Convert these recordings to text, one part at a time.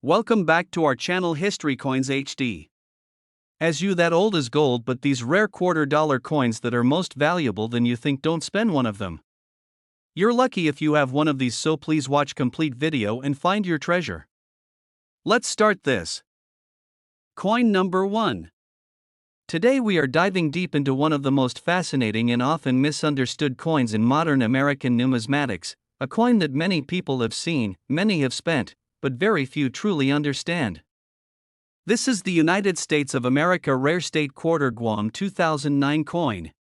Welcome back to our channel History Coins HD. As you that old is gold, but these rare $quarter coins that are most valuable than you think, don't spend one of them. You're lucky if you have one of these, so please watch complete video and find your treasure. Let's start this. Coin number 1. Today we are diving deep into one of the most fascinating and often misunderstood coins in modern American numismatics, a coin that many people have seen, many have spent, but very few truly understand. This is the United States of America Rare State Quarter Guam 2009 coin.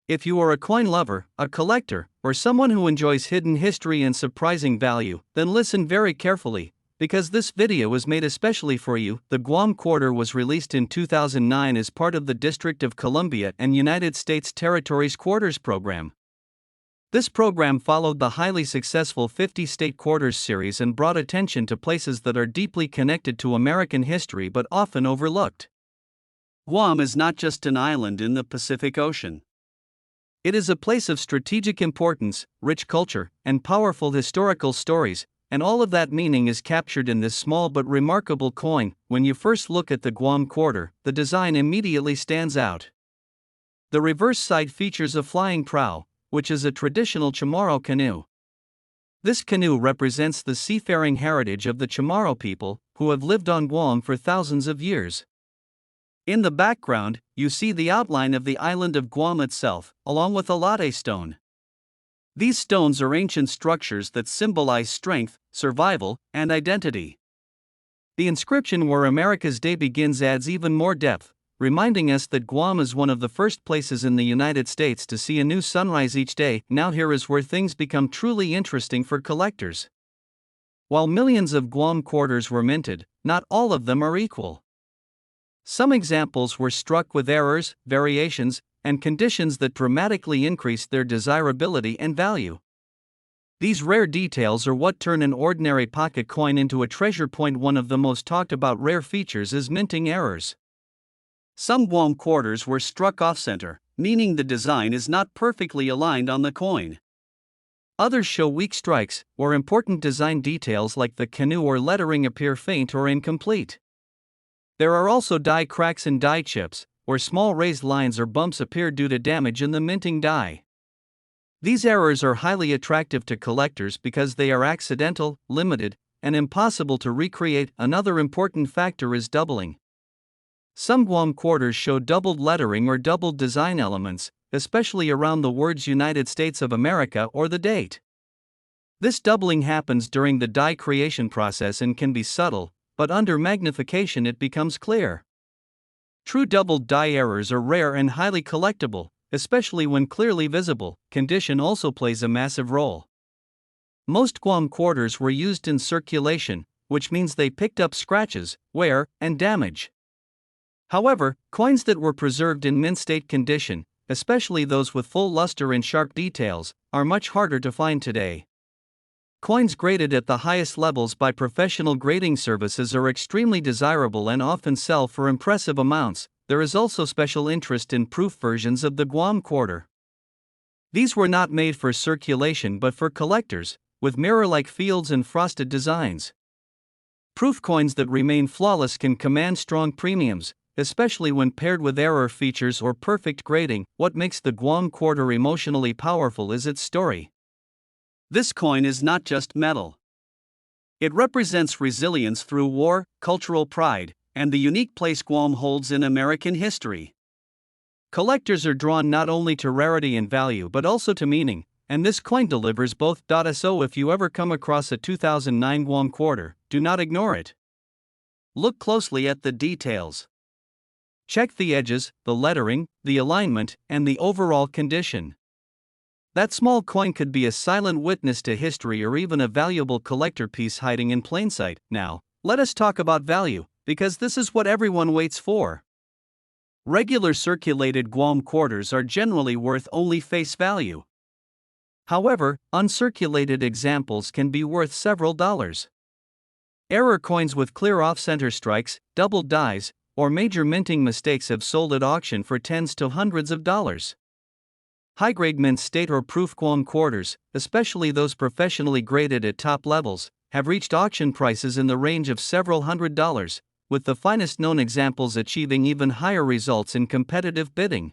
If you are a coin lover, a collector, or someone who enjoys hidden history and surprising value, then listen very carefully, because this video is made especially for you. The Guam quarter was released in 2009 as part of the District of Columbia and United States Territories Quarters program. This program followed the highly successful 50 State Quarters series and brought attention to places that are deeply connected to American history but often overlooked. Guam is not just an island in the Pacific Ocean. It is a place of strategic importance, rich culture, and powerful historical stories, and all of that meaning is captured in this small but remarkable coin. When you first look at the Guam quarter, the design immediately stands out. The reverse side features a flying prow, which is a traditional Chamorro canoe. This canoe represents the seafaring heritage of the Chamorro people, who have lived on Guam for thousands of years. In the background, you see the outline of the island of Guam itself, along with a latte stone. These stones are ancient structures that symbolize strength, survival, and identity. The inscription "Where America's Day Begins" adds even more depth, reminding us that Guam is one of the first places in the United States to see a new sunrise each day. Now here is where things become truly interesting for collectors. While millions of Guam quarters were minted, not all of them are equal. Some examples were struck with errors, variations, and conditions that dramatically increased their desirability and value. These rare details are what turn an ordinary pocket coin into a treasure point. One of the most talked about rare features is minting errors. Some Guam quarters were struck off-center, meaning the design is not perfectly aligned on the coin. Others show weak strikes, or important design details like the canoe or lettering appear faint or incomplete. There are also die cracks and die chips, where small raised lines or bumps appear due to damage in the minting die. These errors are highly attractive to collectors because they are accidental, limited, and impossible to recreate. Another important factor is doubling. Some Guam quarters show doubled lettering or doubled design elements, especially around the words United States of America or the date. This doubling happens during the die creation process and can be subtle, but under magnification it becomes clear. True doubled die errors are rare and highly collectible, especially when clearly visible. Condition also plays a massive role. Most Guam quarters were used in circulation, which means they picked up scratches, wear, and damage. However, coins that were preserved in mint state condition, especially those with full luster and sharp details, are much harder to find today. Coins graded at the highest levels by professional grading services are extremely desirable and often sell for impressive amounts. There is also special interest in proof versions of the Guam quarter. These were not made for circulation but for collectors, with mirror-like fields and frosted designs. Proof coins that remain flawless can command strong premiums, especially when paired with error features or perfect grading. What makes the Guam quarter emotionally powerful is its story. This coin is not just metal. It represents resilience through war, cultural pride, and the unique place Guam holds in American history. Collectors are drawn not only to rarity and value but also to meaning, and this coin delivers both. So if you ever come across a 2009 Guam quarter, do not ignore it. Look closely at the details. Check the edges, the lettering, the alignment, and the overall condition. That small coin could be a silent witness to history or even a valuable collector piece hiding in plain sight. Now, let us talk about value, because this is what everyone waits for. Regular circulated Guam quarters are generally worth only face value. However, uncirculated examples can be worth several dollars. Error coins with clear off-center strikes, doubled dies, or major minting mistakes have sold at auction for tens to hundreds of dollars. High-grade mint state or proof Guam quarters, especially those professionally graded at top levels, have reached auction prices in the range of several $100s, with the finest known examples achieving even higher results in competitive bidding.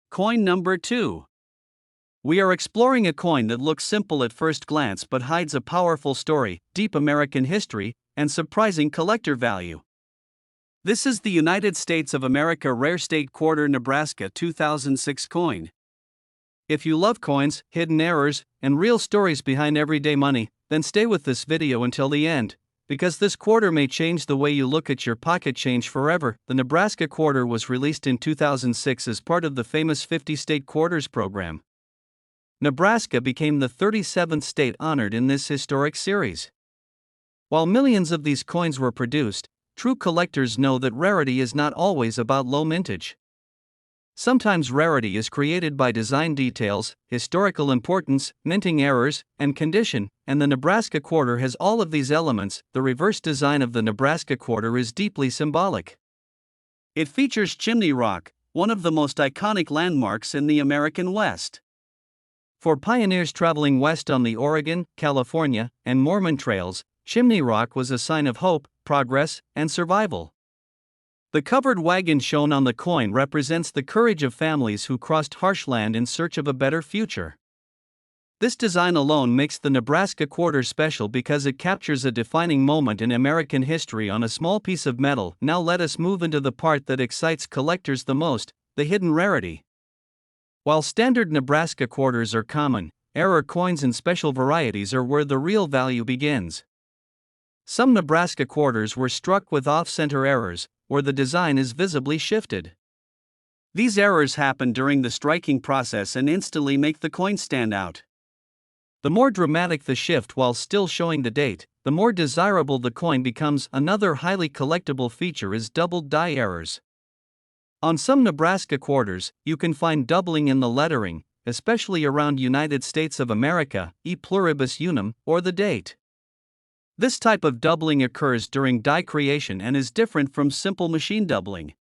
Coin number 2. We are exploring a coin that looks simple at first glance but hides a powerful story, deep American history, and surprising collector value. This is the United States of America Rare State Quarter Nebraska 2006 coin. If you love coins, hidden errors, and real stories behind everyday money, then stay with this video until the end, because this quarter may change the way you look at your pocket change forever. The Nebraska quarter was released in 2006 as part of the famous 50 state quarters program. Nebraska became the 37th state honored in this historic series. While millions of these coins were produced, true collectors know that rarity is not always about low mintage. Sometimes rarity is created by design details, historical importance, minting errors, and condition, and the Nebraska quarter has all of these elements. The reverse design of the Nebraska quarter is deeply symbolic. It features Chimney Rock, one of the most iconic landmarks in the American West. For pioneers traveling west on the Oregon, California, and Mormon trails, Chimney Rock was a sign of hope, progress, and survival. The covered wagon shown on the coin represents the courage of families who crossed harsh land in search of a better future. This design alone makes the Nebraska quarter special because it captures a defining moment in American history on a small piece of metal. Now let us move into the part that excites collectors the most, the hidden rarity. While standard Nebraska quarters are common, error coins and special varieties are where the real value begins. Some Nebraska quarters were struck with off-center errors, where the design is visibly shifted. These errors happen during the striking process and instantly make the coin stand out. The more dramatic the shift while still showing the date, the more desirable the coin becomes. Another highly collectible feature is doubled die errors. On some Nebraska quarters, you can find doubling in the lettering, especially around United States of America, e pluribus unum, or the date. This type of doubling occurs during die creation and is different from simple machine doubling.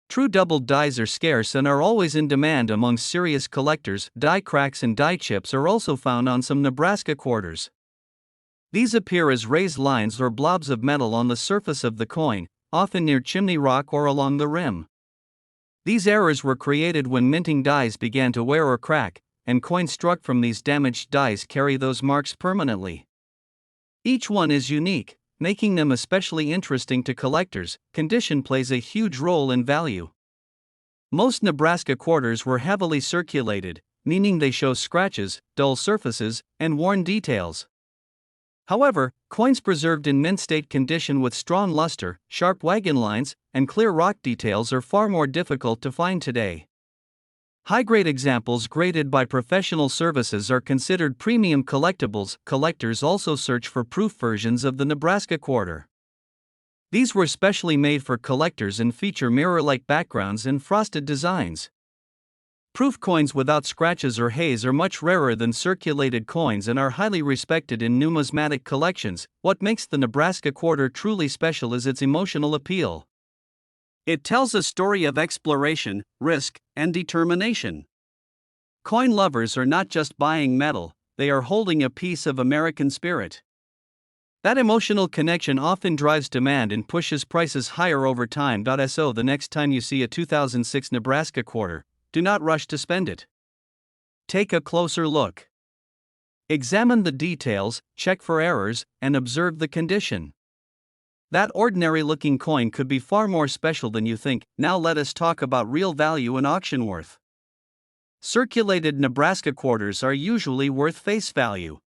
True doubled dies are scarce and are always in demand among serious collectors. Die cracks and die chips are also found on some Nebraska quarters. These appear as raised lines or blobs of metal on the surface of the coin, often near Chimney Rock or along the rim. These errors were created when minting dies began to wear or crack, and coins struck from these damaged dies carry those marks permanently. Each one is unique, making them especially interesting to collectors. Condition plays a huge role in value. Most Nebraska quarters were heavily circulated, meaning they show scratches, dull surfaces, and worn details. However, coins preserved in mint state condition with strong luster, sharp wagon lines, and clear rock details are far more difficult to find today. High-grade examples graded by professional services are considered premium collectibles. Collectors also search for proof versions of the Nebraska quarter. These were specially made for collectors and feature mirror-like backgrounds and frosted designs. Proof coins without scratches or haze are much rarer than circulated coins and are highly respected in numismatic collections. What makes the Nebraska quarter truly special is its emotional appeal. It tells a story of exploration, risk, and determination. Coin lovers are not just buying metal, they are holding a piece of American spirit. That emotional connection often drives demand and pushes prices higher over time. So the next time you see a 2006 Nebraska quarter, do not rush to spend it. Take a closer look. Examine the details, check for errors, and observe the condition. That ordinary-looking coin could be far more special than you think. Now let us talk about real value and auction worth. Circulated Nebraska quarters are usually worth face value.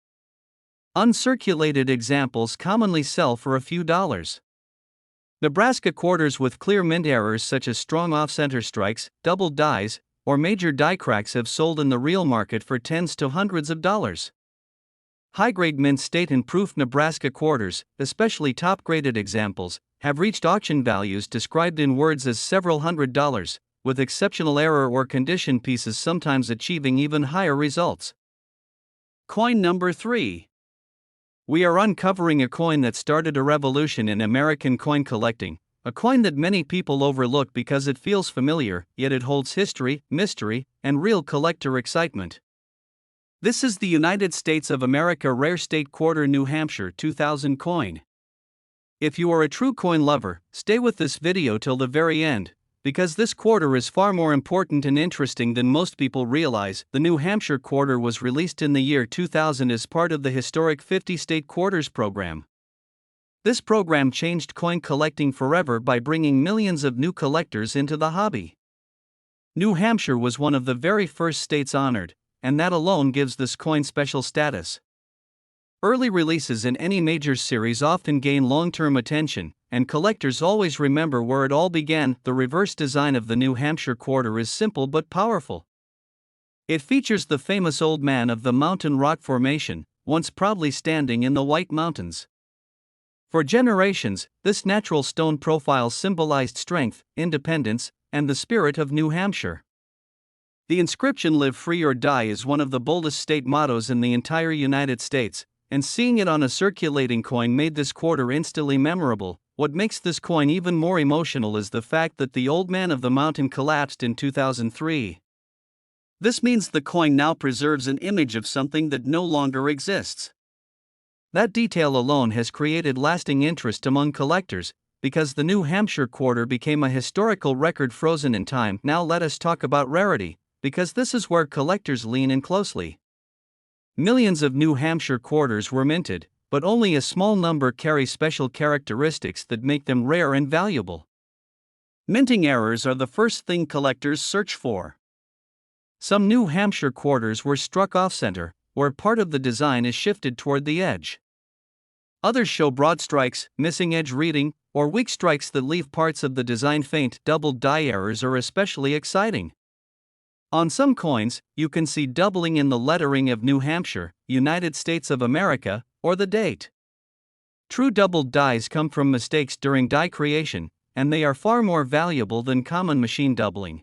Uncirculated examples commonly sell for a few dollars. Nebraska quarters with clear mint errors such as strong off-center strikes, doubled dies, or major die cracks have sold in the real market for tens to hundreds of dollars. High-grade mint state and proof Nebraska quarters, especially top-graded examples, have reached auction values described in words as several $100s, with exceptional error or condition pieces sometimes achieving even higher results. Coin number 3. We are uncovering a coin that started a revolution in American coin collecting, a coin that many people overlook because it feels familiar, yet it holds history, mystery, and real collector excitement. This is the United States of America Rare State Quarter New Hampshire 2000 coin. If you are a true coin lover, stay with this video till the very end, because this quarter is far more important and interesting than most people realize. The New Hampshire quarter was released in the year 2000 as part of the historic 50 state quarters program. This program changed coin collecting forever by bringing millions of new collectors into the hobby. New Hampshire was one of the very first states honored, and that alone gives this coin special status. Early releases in any major series often gain long-term attention, and collectors always remember where it all began. The reverse design of the New Hampshire quarter is simple but powerful. It features the famous Old Man of the Mountain rock formation, once proudly standing in the White Mountains. For generations, this natural stone profile symbolized strength, independence, and the spirit of New Hampshire. The inscription "Live Free or Die" is one of the boldest state mottos in the entire United States, and seeing it on a circulating coin made this quarter instantly memorable. What makes this coin even more emotional is the fact that the Old Man of the Mountain collapsed in 2003. This means the coin now preserves an image of something that no longer exists. That detail alone has created lasting interest among collectors, because the New Hampshire quarter became a historical record frozen in time. Now let us talk about rarity, because this is where collectors lean in closely. Millions of New Hampshire quarters were minted, but only a small number carry special characteristics that make them rare and valuable. Minting errors are the first thing collectors search for. Some New Hampshire quarters were struck off-center, where part of the design is shifted toward the edge. Others show broad strikes, missing edge reading, or weak strikes that leave parts of the design faint. Doubled die errors are especially exciting. On some coins, you can see doubling in the lettering of New Hampshire, United States of America, or the date. True doubled dies come from mistakes during die creation, and they are far more valuable than common machine doubling.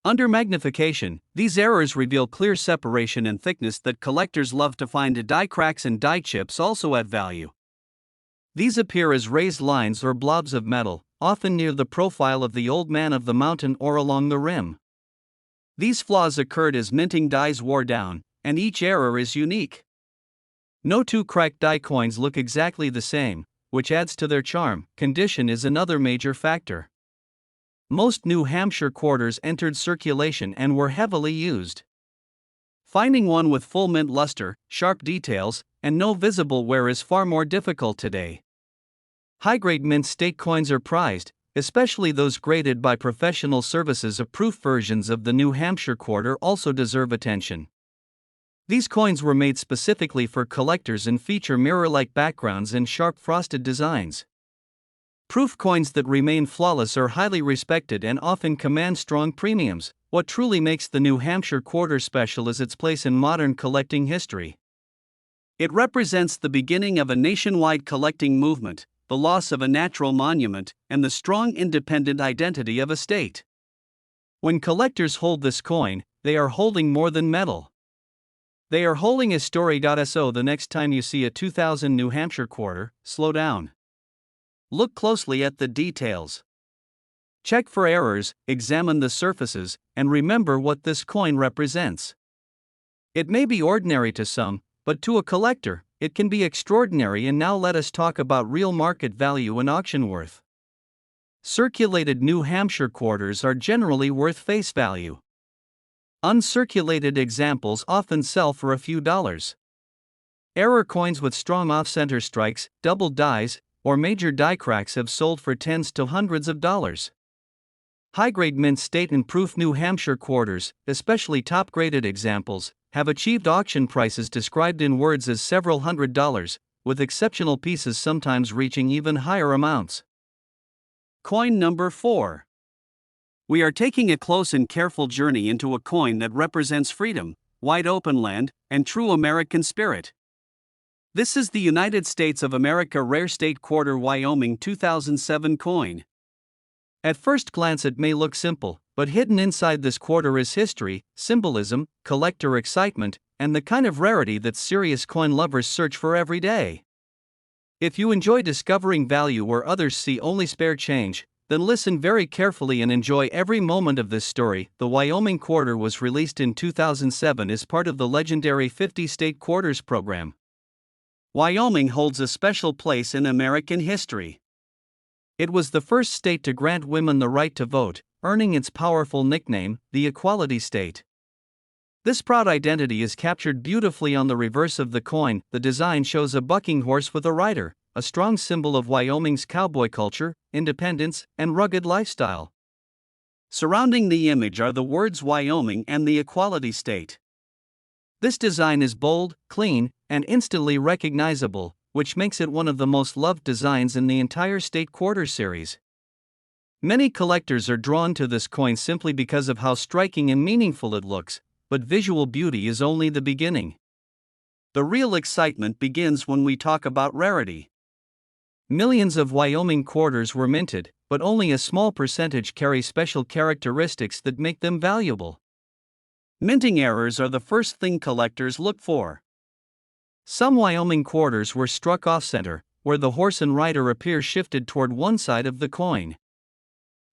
Under magnification, these errors reveal clear separation and thickness that collectors love to find. Die cracks and die chips also add value. These appear as raised lines or blobs of metal, often near the profile of the Old Man of the Mountain or along the rim. These flaws occurred as minting dies wore down, and each error is unique. No two cracked die coins look exactly the same, which adds to their charm. Condition is another major factor. Most New Hampshire quarters entered circulation and were heavily used. Finding one with full mint luster, sharp details, and no visible wear is far more difficult today. High-grade mint state coins are prized, especially those graded by professional services. Proof versions of the New Hampshire quarter also deserve attention. These coins were made specifically for collectors and feature mirror-like backgrounds and sharp frosted designs. Proof coins that remain flawless are highly respected and often command strong premiums. What truly makes the New Hampshire quarter special is its place in modern collecting history. It represents the beginning of a nationwide collecting movement, the loss of a natural monument, and the strong independent identity of a state. When collectors hold this coin, they are holding more than metal. They are holding a story. So the next time you see a 2000 New Hampshire quarter, slow down. Look closely at the details. Check for errors, examine the surfaces, and remember what this coin represents. It may be ordinary to some, but to a collector, it can be extraordinary. And now let us talk about real market value and auction worth. Circulated New Hampshire quarters are generally worth face value. Uncirculated examples often sell for a few dollars. Error coins with strong off-center strikes, doubled dies, or major die cracks have sold for tens to hundreds of dollars. High-grade mint state and proof New Hampshire quarters, especially top-graded examples, have achieved auction prices described in words as several $100s, with exceptional pieces sometimes reaching even higher amounts. Coin number 4. We are taking a close and careful journey into a coin that represents freedom, wide open land, and true American spirit. This is the United States of America Rare State Quarter Wyoming 2007 coin. At first glance it may look simple, but hidden inside this quarter is history, symbolism, collector excitement, and the kind of rarity that serious coin lovers search for every day. If you enjoy discovering value where others see only spare change, Then listen very carefully and enjoy every moment of this story. The Wyoming Quarter was released in 2007 as part of the legendary 50-state quarters program. Wyoming holds a special place in American history. It was the first state to grant women the right to vote, earning its powerful nickname, the Equality State. This proud identity is captured beautifully on the reverse of the coin. The design shows a bucking horse with a rider, a strong symbol of Wyoming's cowboy culture, independence, and rugged lifestyle. Surrounding the image are the words Wyoming and the Equality State. This design is bold, clean, and instantly recognizable, which makes it one of the most loved designs in the entire state quarter series. Many collectors are drawn to this coin simply because of how striking and meaningful it looks, but visual beauty is only the beginning. The real excitement begins when we talk about rarity. Millions of Wyoming quarters were minted, but only a small percentage carry special characteristics that make them valuable. Minting errors are the first thing collectors look for. Some Wyoming quarters were struck off-center, where the horse and rider appear shifted toward one side of the coin.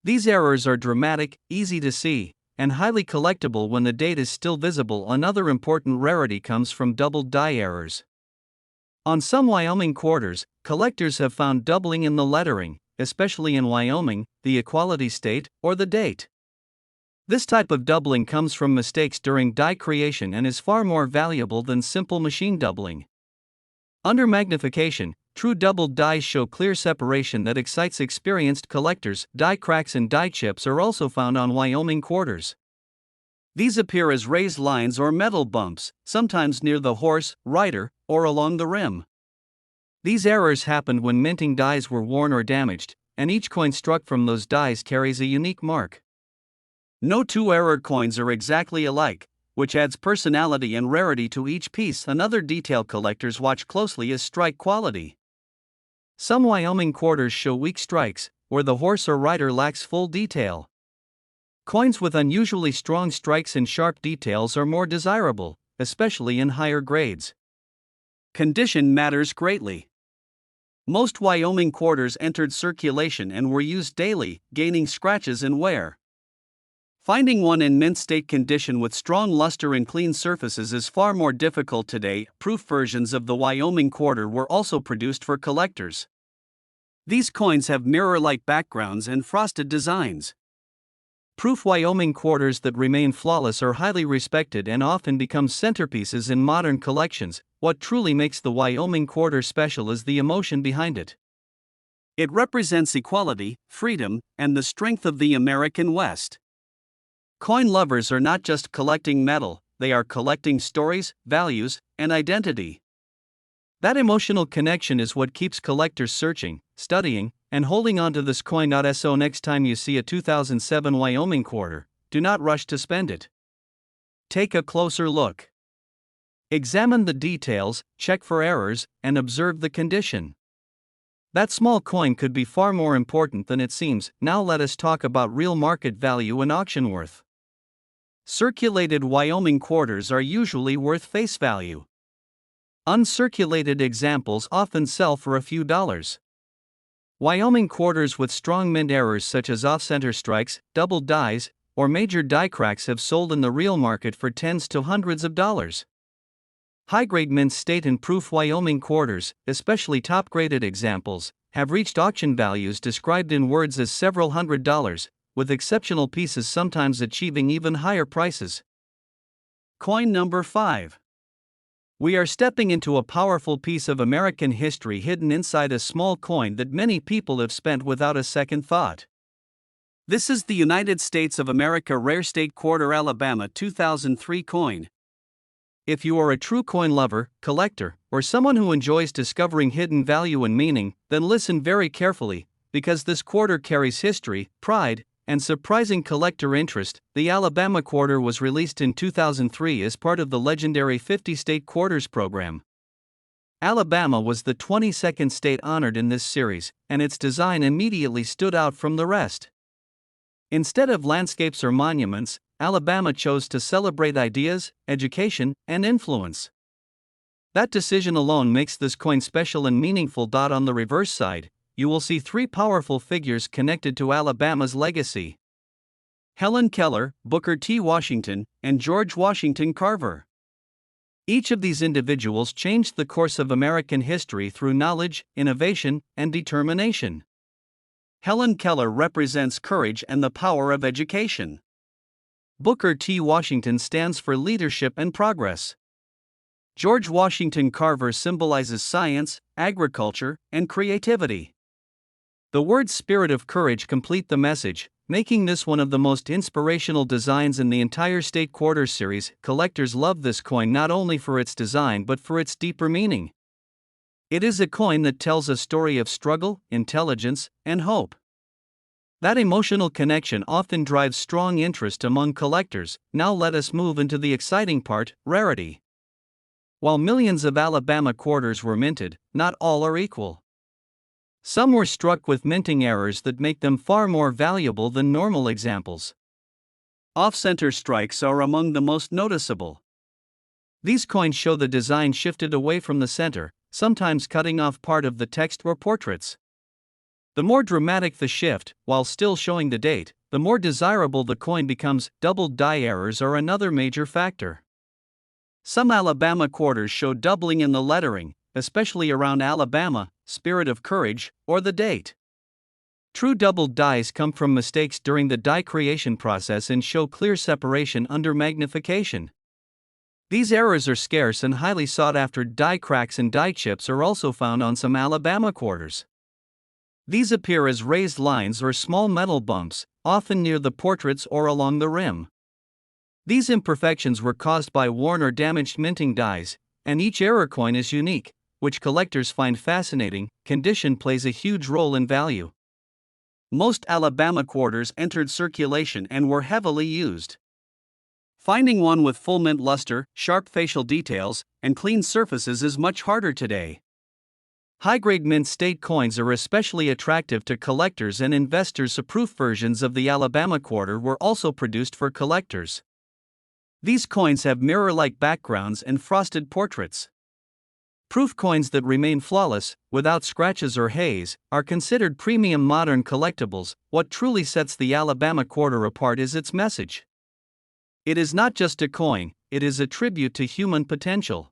These errors are dramatic, easy to see, and highly collectible when the date is still visible. Another important rarity comes from doubled die errors. On some Wyoming quarters, collectors have found doubling in the lettering, especially in Wyoming, the Equality State, or the date. This type of doubling comes from mistakes during die creation and is far more valuable than simple machine doubling. Under magnification, true doubled dies show clear separation that excites experienced collectors. Die cracks and die chips are also found on Wyoming quarters. These appear as raised lines or metal bumps, sometimes near the horse, rider, or along the rim. These errors happened when minting dies were worn or damaged, and each coin struck from those dies carries a unique mark. No two error coins are exactly alike, which adds personality and rarity to each piece. Another detail collectors watch closely is strike quality. Some Wyoming quarters show weak strikes, where the horse or rider lacks full detail. Coins with unusually strong strikes and sharp details are more desirable, especially in higher grades. Condition matters greatly. Most Wyoming quarters entered circulation and were used daily, gaining scratches and wear. Finding one in mint state condition with strong luster and clean surfaces is far more difficult today. Proof versions of the Wyoming quarter were also produced for collectors. These coins have mirror-like backgrounds and frosted designs. Proof Wyoming quarters that remain flawless are highly respected and often become centerpieces in modern collections. What truly makes the Wyoming quarter special is the emotion behind it. It represents equality, freedom, and the strength of the American West. Coin lovers are not just collecting metal, they are collecting stories, values, and identity. That emotional connection is what keeps collectors searching, studying, and holding on to this coin. So next time you see a 2007 Wyoming quarter, do not rush to spend it. Take a closer look. Examine the details, check for errors, and observe the condition. That small coin could be far more important than it seems. Now let us talk about real market value and auction worth. Circulated Wyoming quarters are usually worth face value. Uncirculated examples often sell for a few dollars. Wyoming quarters with strong mint errors such as off-center strikes, doubled dies, or major die cracks have sold in the real market for tens to hundreds of dollars. High-grade mint state and proof Wyoming quarters, especially top-graded examples, have reached auction values described in words as several $100s, with exceptional pieces sometimes achieving even higher prices. Coin number 5. We are stepping into a powerful piece of American history hidden inside a small coin that many people have spent without a second thought. This is the United States of America Rare State Quarter Alabama 2003 coin. If you are a true coin lover, collector, or someone who enjoys discovering hidden value and meaning, then listen very carefully, because this quarter carries history, pride, and surprising collector interest. The Alabama quarter was released in 2003 as part of the legendary 50-state quarters program. Alabama was the 22nd state honored in this series, and its design immediately stood out from the rest. Instead of landscapes or monuments, Alabama chose to celebrate ideas, education, and influence. That decision alone makes this coin special and meaningful. On the reverse side, you will see three powerful figures connected to Alabama's legacy: Helen Keller, Booker T. Washington, and George Washington Carver. Each of these individuals changed the course of American history through knowledge, innovation, and determination. Helen Keller represents courage and the power of education. Booker T. Washington stands for leadership and progress. George Washington Carver symbolizes science, agriculture, and creativity. The words "spirit of courage" complete the message, making this one of the most inspirational designs in the entire State Quarter series. Collectors love this coin not only for its design but for its deeper meaning. It is a coin that tells a story of struggle, intelligence, and hope. That emotional connection often drives strong interest among collectors. Now let us move into the exciting part: rarity. While millions of Alabama quarters were minted, not all are equal. Some were struck with minting errors that make them far more valuable than normal examples. Off-center strikes are among the most noticeable. These coins show the design shifted away from the center, sometimes cutting off part of the text or portraits. The more dramatic the shift, while still showing the date, the more desirable the coin becomes. Doubled die errors are another major factor. Some Alabama quarters show doubling in the lettering, especially around Alabama, spirit of courage, or the date. True doubled dies come from mistakes during the die creation process and show clear separation under magnification. These errors are scarce and highly sought after. Die cracks and die chips are also found on some Alabama quarters. These appear as raised lines or small metal bumps, often near the portraits or along the rim. These imperfections were caused by worn or damaged minting dies, and each error coin is unique, which collectors find fascinating. Condition plays a huge role in value. Most Alabama quarters entered circulation and were heavily used. Finding one with full mint luster, sharp facial details, and clean surfaces is much harder today. High-grade mint state coins are especially attractive to collectors and investors. Proof versions of the Alabama quarter were also produced for collectors. These coins have mirror-like backgrounds and frosted portraits. Proof coins that remain flawless, without scratches or haze, are considered premium modern collectibles. What truly sets the Alabama quarter apart is its message. It is not just a coin, it is a tribute to human potential.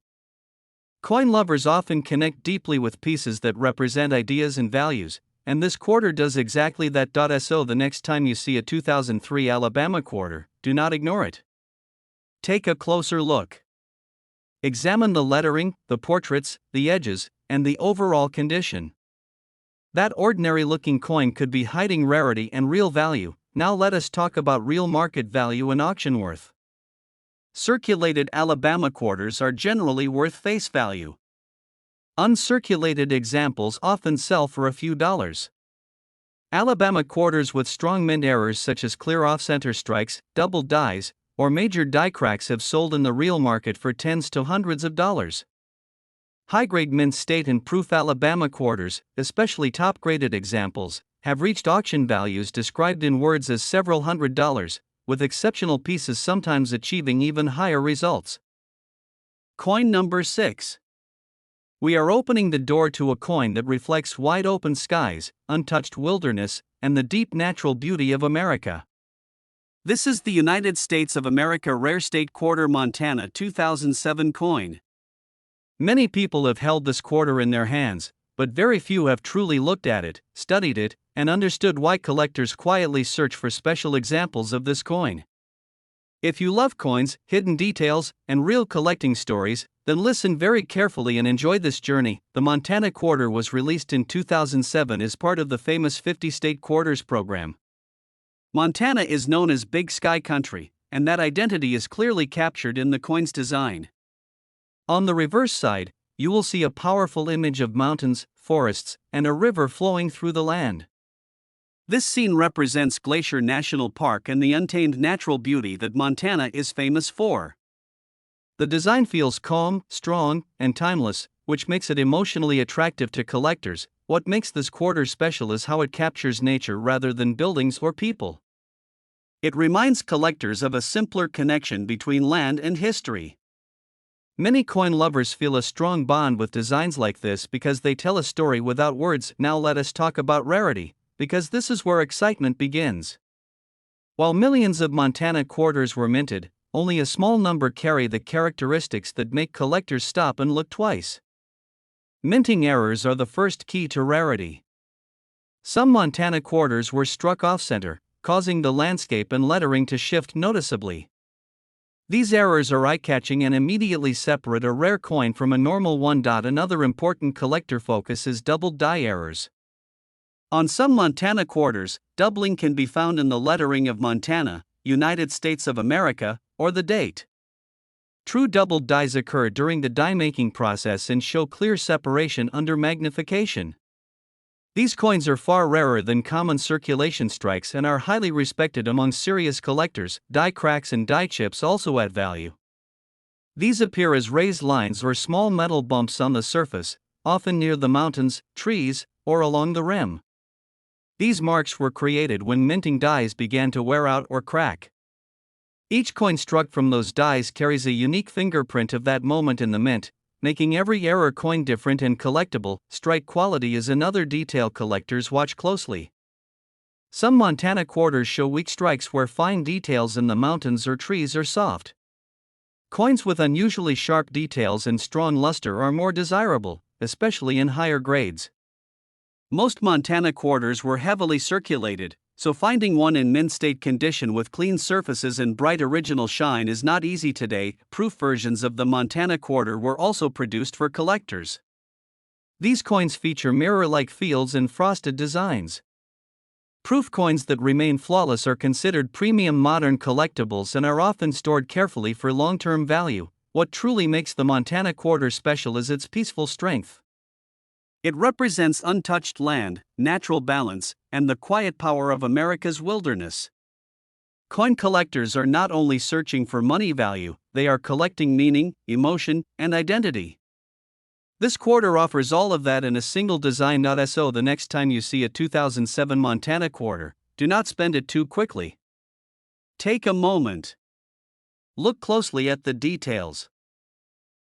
Coin lovers often connect deeply with pieces that represent ideas and values, and this quarter does exactly that. So the next time you see a 2003 Alabama quarter, do not ignore it. Take a closer look. Examine the lettering, the portraits, the edges, and the overall condition. That ordinary-looking coin could be hiding rarity and real value. Now let us talk about real market value and auction worth. Circulated Alabama quarters are generally worth face value. Uncirculated examples often sell for a few dollars. Alabama quarters with strong mint errors such as clear off-center strikes, double dies, or major die cracks have sold in the real market for tens to hundreds of dollars. High-grade mint state and proof Alabama quarters, especially top-graded examples, have reached auction values described in words as several $100s, with exceptional pieces sometimes achieving even higher results. Coin number 6. We are opening the door to a coin that reflects wide open skies, untouched wilderness, and the deep natural beauty of America. This is the United States of America Rare State Quarter Montana 2007 coin. Many people have held this quarter in their hands, but very few have truly looked at it, studied it, and understood why collectors quietly search for special examples of this coin. If you love coins, hidden details, and real collecting stories, then listen very carefully and enjoy this journey. The Montana quarter was released in 2007 as part of the famous 50 State Quarters program. Montana is known as Big Sky Country, and that identity is clearly captured in the coin's design. On the reverse side, you will see a powerful image of mountains, forests, and a river flowing through the land. This scene represents Glacier National Park and the untamed natural beauty that Montana is famous for. The design feels calm, strong, and timeless, which makes it emotionally attractive to collectors. What makes this quarter special is how it captures nature rather than buildings or people. It reminds collectors of a simpler connection between land and history. Many coin lovers feel a strong bond with designs like this because they tell a story without words. Now let us talk about rarity, because this is where excitement begins. While millions of Montana quarters were minted, only a small number carry the characteristics that make collectors stop and look twice. Minting errors are the first key to rarity. Some Montana quarters were struck off-center, causing the landscape and lettering to shift noticeably. These errors are eye-catching and immediately separate a rare coin from a normal one. Another important collector focus is doubled die errors. On some Montana quarters, doubling can be found in the lettering of Montana, United States of America, or the date. True doubled dies occur during the die-making process and show clear separation under magnification. These coins are far rarer than common circulation strikes and are highly respected among serious collectors. Die cracks and die chips also add value. These appear as raised lines or small metal bumps on the surface, often near the mountains, trees, or along the rim. These marks were created when minting dies began to wear out or crack. Each coin struck from those dies carries a unique fingerprint of that moment in the mint, making every error coin different and collectible. Strike quality is another detail collectors watch closely. Some Montana quarters show weak strikes where fine details in the mountains or trees are soft. Coins with unusually sharp details and strong luster are more desirable, especially in higher grades. Most Montana quarters were heavily circulated, so finding one in mint state condition with clean surfaces and bright original shine is not easy today. Proof versions of the Montana quarter were also produced for collectors. These coins feature mirror-like fields and frosted designs. Proof coins that remain flawless are considered premium modern collectibles and are often stored carefully for long-term value. What truly makes the Montana quarter special is its peaceful strength. It represents untouched land, natural balance, and the quiet power of America's wilderness. Coin collectors are not only searching for money value, they are collecting meaning, emotion, and identity. This quarter offers all of that in a single design. So the next time you see a 2007 Montana quarter, do not spend it too quickly. Take a moment. Look closely at the details.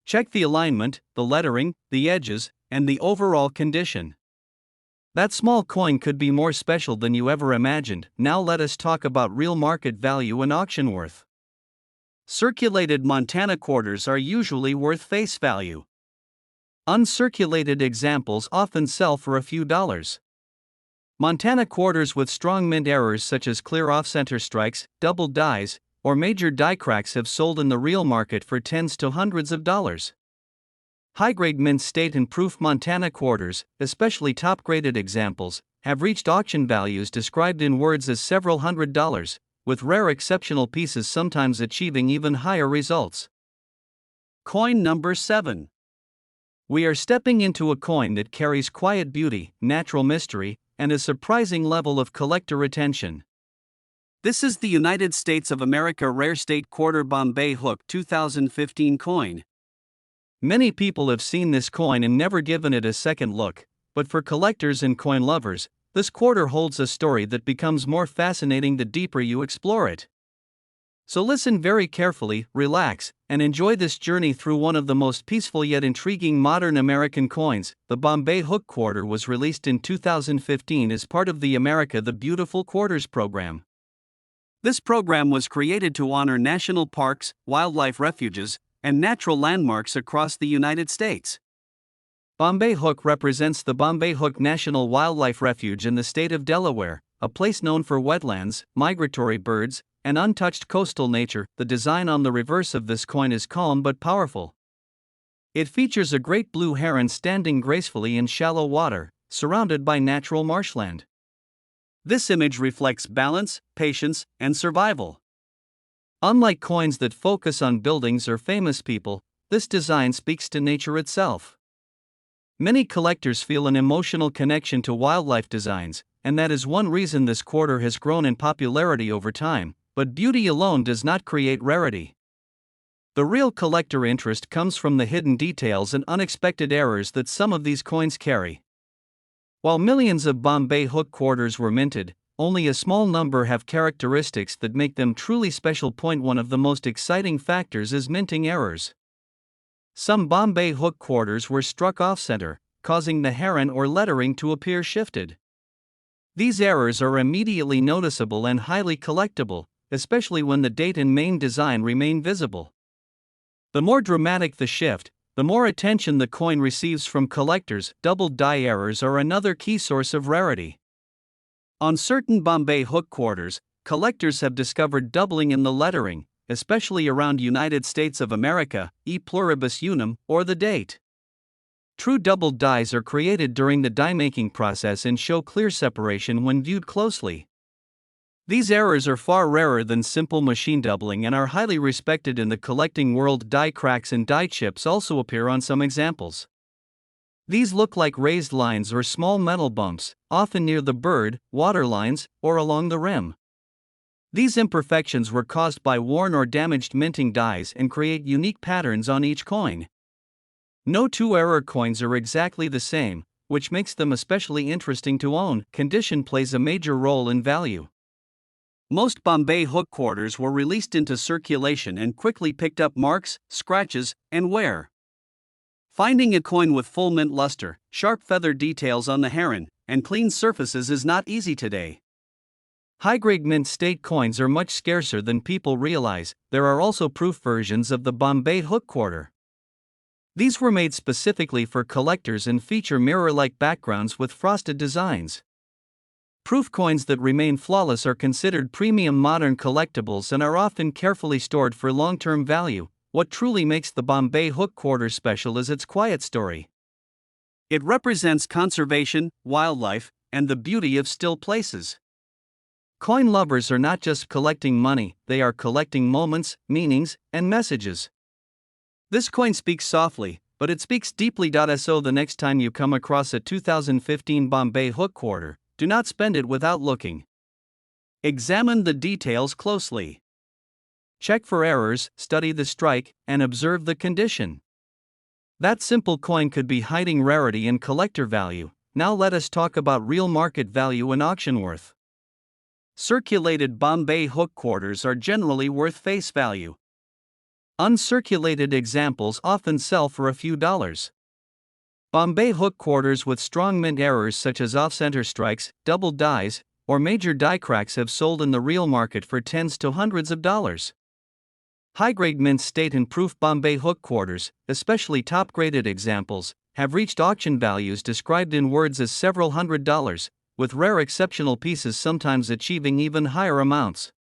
Check the alignment, the lettering, the edges, and the overall condition. That small coin could be more special than you ever imagined. Now let us talk about real market value and auction worth. Circulated Montana quarters are usually worth face value. Uncirculated examples often sell for a few dollars. Montana quarters with strong mint errors such as clear off-center strikes, doubled dies, or major die cracks have sold in the real market for tens to hundreds of dollars. High-grade mint state and proof Montana quarters, especially top-graded examples, have reached auction values described in words as several $100s, with rare exceptional pieces sometimes achieving even higher results. Coin number 7. We are stepping into a coin that carries quiet beauty, natural mystery, and a surprising level of collector attention. This is the United States of America Rare State Quarter Bombay Hook 2015 coin. Many people have seen this coin and never given it a second look, but for collectors and coin lovers, this quarter holds a story that becomes more fascinating the deeper you explore it. So listen very carefully, relax, and enjoy this journey through one of the most peaceful yet intriguing modern American coins. The Bombay Hook Quarter was released in 2015 as part of the America the Beautiful Quarters program. This program was created to honor national parks, wildlife refuges, and natural landmarks across the United States. Bombay Hook represents the Bombay Hook National Wildlife Refuge in the state of Delaware, a place known for wetlands, migratory birds, and untouched coastal nature. The design on the reverse of this coin is calm but powerful. It features a great blue heron standing gracefully in shallow water, surrounded by natural marshland. This image reflects balance, patience, and survival. Unlike coins that focus on buildings or famous people, this design speaks to nature itself. Many collectors feel an emotional connection to wildlife designs, and that is one reason this quarter has grown in popularity over time. But beauty alone does not create rarity. The real collector interest comes from the hidden details and unexpected errors that some of these coins carry. While millions of Bombay Hook quarters were minted, only a small number have characteristics that make them truly special. One of the most exciting factors is minting errors. Some Bombay hook quarters were struck off-center, causing the heron or lettering to appear shifted. These errors are immediately noticeable and highly collectible, especially when the date and main design remain visible. The more dramatic the shift, the more attention the coin receives from collectors. Doubled die errors are another key source of rarity. On certain Bombay hook quarters, collectors have discovered doubling in the lettering, especially around United States of America, e pluribus unum, or the date. True doubled dies are created during the die-making process and show clear separation when viewed closely. These errors are far rarer than simple machine doubling and are highly respected in the collecting world. Die cracks and die chips also appear on some examples. These look like raised lines or small metal bumps, often near the bird, water lines, or along the rim. These imperfections were caused by worn or damaged minting dies and create unique patterns on each coin. No two error coins are exactly the same, which makes them especially interesting to own. Condition plays a major role in value. Most Bombay hook quarters were released into circulation and quickly picked up marks, scratches, and wear. Finding a coin with full mint luster, sharp feather details on the heron, and clean surfaces is not easy today. High-grade mint state coins are much scarcer than people realize. There are also proof versions of the Bombay hook quarter. These were made specifically for collectors and feature mirror-like backgrounds with frosted designs. Proof coins that remain flawless are considered premium modern collectibles and are often carefully stored for long-term value. What truly makes the Bombay hook quarter special is its quiet story. It represents conservation, wildlife, and the beauty of still places. Coin lovers are not just collecting money, they are collecting moments, meanings, and messages. This coin speaks softly, but it speaks deeply. So the next time you come across a 2015 Bombay hook quarter, do not spend it without looking. Examine the details closely. Check for errors, study the strike, and observe the condition. That simple coin could be hiding rarity and collector value. Now let us talk about real market value and auction worth. Circulated Bombay hook quarters are generally worth face value. Uncirculated examples often sell for a few dollars. Bombay hook quarters with strong mint errors such as off-center strikes, doubled dies, or major die cracks have sold in the real market for tens to hundreds of dollars. High-grade mint state and proof Bombay hook quarters, especially top-graded examples, have reached auction values described in words as several $100s, with rare exceptional pieces sometimes achieving even higher amounts.